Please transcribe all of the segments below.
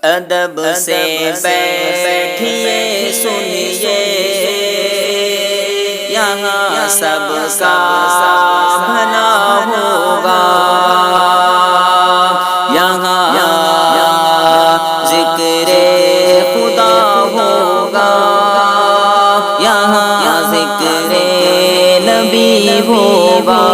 ادب سے بیٹھیے سنیے، یہاں سب کا بھلا ہوگا، یہاں ذکر خدا ہوگا، یہاں ذکر نبی ہوگا۔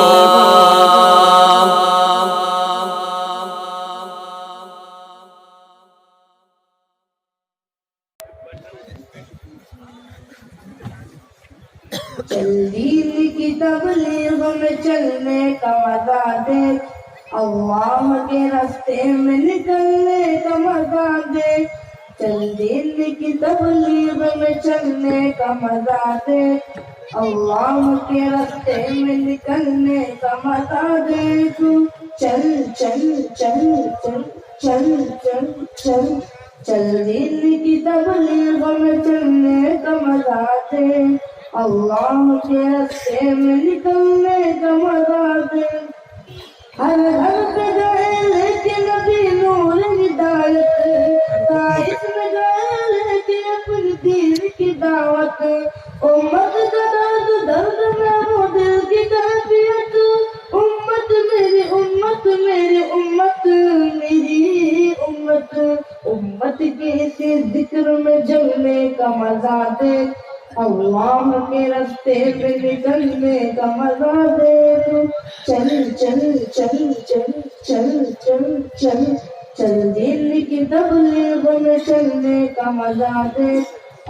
چل دین کی تبلیغ میں چلنے کا مزہ دے، اللہ کے راستے میں نکلنے کا مزہ دے۔ چل دین کی تبلیغ میں چلنے کا مزہ دے، اللہ کے راستے میں نکلنے کا مزہ دے۔ تو چل چل چل چل چل چل چل چل دین کی تبلیغ میں چلنے کا مزہ دے، اللہ کے راستے میں نکلنے کا مزہ دے۔ ہر گھر پہ گئے لیکن ابھی نور ہدایت، داعش میں گئے لیکن اپنی دین کی دعوت، امت کا درد درد میں وہ دل کی کیفیت، امت میری امت میری امت میری امت، امت کے اسی ذکر میں جلنے کا مزہ دے، اللہ کے راستے پہ نکلنے کا مزہ دے۔ چل چل چل چل چل چل چل چل دین کی تبلیغ میں چلنے کا مزہ دے،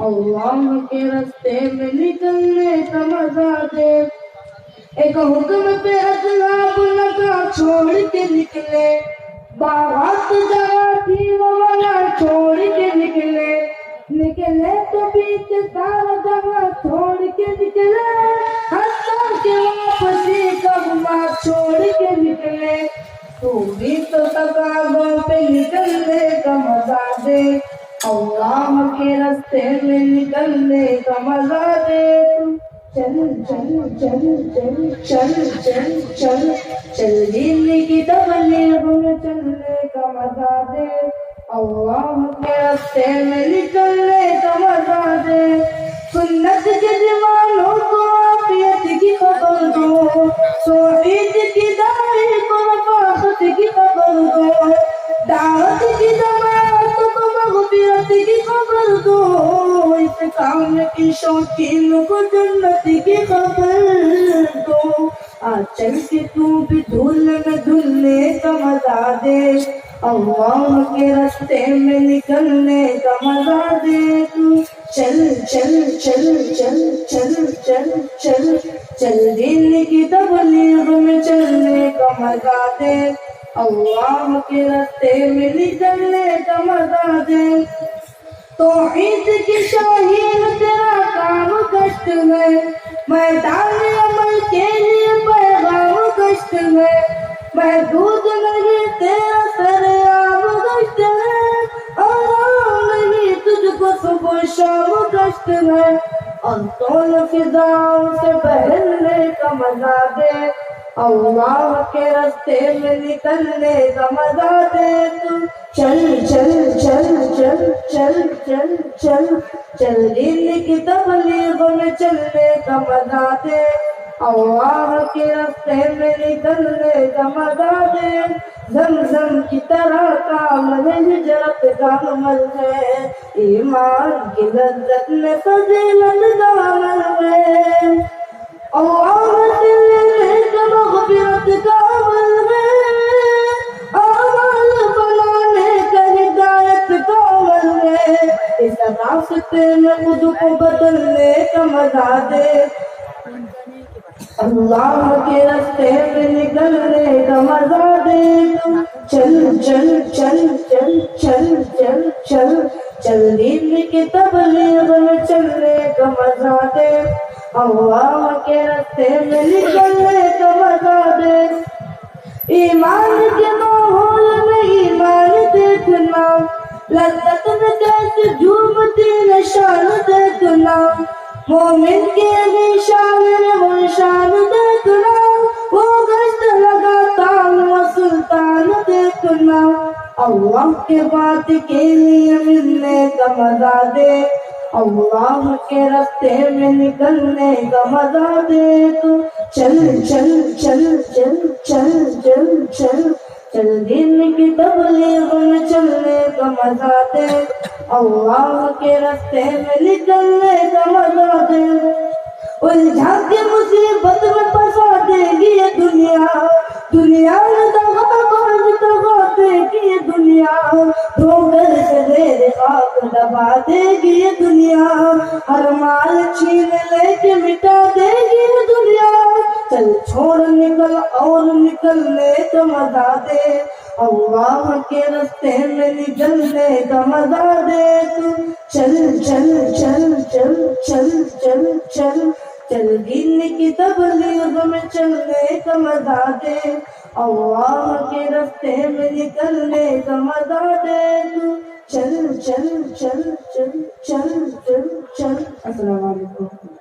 اللہ کے راستے میں نکلنے کا مزہ دے۔ ایک حکم پہ اصحاب لگا چھوڑ کے نکلے، باغات جگہ تھی وہ وہاں چھوڑ کے نکلے، نکلے تو بیچ سارا جگہ چھوڑ کے نکلے، حتیٰ کہ واپسی کا گما چھوڑ کے نکلے۔ تو بھی تو تقاضوں پہ نکلنے کا مزہ دے، اللہ کے راستے میں نکلنے کا مزہ دے۔ چل چل چل چل چل چل چل چل دین کی تبلیغ میں چلنے کا مزہ دے، اللہ کے راستے میں نکلنے کا مزہ دے۔ سنت کے دیوانوں کو عافیت کی خبر دو، توحید کی داعی کو رفاقت کی خبر دو، دعوت کی جماعت کو مغفرت کی خبر دو، اس کام کی شوقین کو جنت کی خبر دو۔ چل کے تو بھی دھول میں دھلنے کا مزہ دے، اللہ کے راستے میں نکلنے کا مزہ دے۔ تو چل چل چل چل چل چل چل چل دین کی تبلیغ میں چلنے کا مزہ دے، اللہ کے راستے میں نکلنے کا مزہ دے۔ توحید کی شاہین تیرا کام کشت ہے، میدان عمل کے لیے پیغام کشت ہے، محدود نہیں تیرا سرعام کشت ہے، آرام نہیں تجھ کو صبح شام کشت ہے، انتون فضاؤں سے بہلنے کا مزہ دے، اللہ کے راستے میں نکلنے کا مزہ دے۔ تو چل چل چل چل چل چل چل چل دین کی تبلیغ میں چلنے کا مزہ دے، اللہ کے راستے میں نکلنے کا مزہ دے۔ زمزم کی طرح کامل ہجرت کا عمل ہے، ایمان کی لذت میں فضیلت کا عمل ہے، اللہ سے لینے کا مغفرت کا عمل ہے، اعمال بنانے کا ہدایت کا عمل ہے، اس راستے میں خود کو بدلنے کا مزہ دے، اللہ کے راستے میں نکلنے کا مزہ دے۔ چل چل چل چل چل چل چل چل دین کی تبلیغ میں چلنے کا مزہ دے، اللہ کے راستے میں نکلنے کا مزہ دے۔ ایمان کے ماحول میں ایمان دیکھنا، لذت میں کیسے جھومتی نشان دیکھنا، مومن کے نشان وہ شان دیکھنا، وہ گشت لگاتا وہ سلطان دیکھنا، اللہ کے بات کے لیے ملنے کا مزہ دے، اللہ کے راستے میں نکلنے کا مزہ دے، تو چل چل چل چل چل چل چل چل دین کی تبلیغ میں چلنے کا مزہ دے، اللہ کے راستے میں نکلنے کا مزہ دے، الجھا کے مصیبت میں پھنسا دے گی یہ دنیا، دنیا میں دغا دے گی یہ دنیا، دو گھر سے زیر خاک دبا دے گی یہ دنیا، ہر مال چھین لے کے مٹا دے گی یہ دنیا، چل چھوڑ نکل اور نکلنے کا مزہ دے، اللہ کے راستے میں نکلنے کا مزہ دے، تو چل چل چل چل چل چل چل چل دین کی تبلیغ میں چلنے کا مزہ دے، اللہ کے راستے میں نکلنے کا مزہ دے، تو چل چل چل چل چل چل چل۔ السلام علیکم۔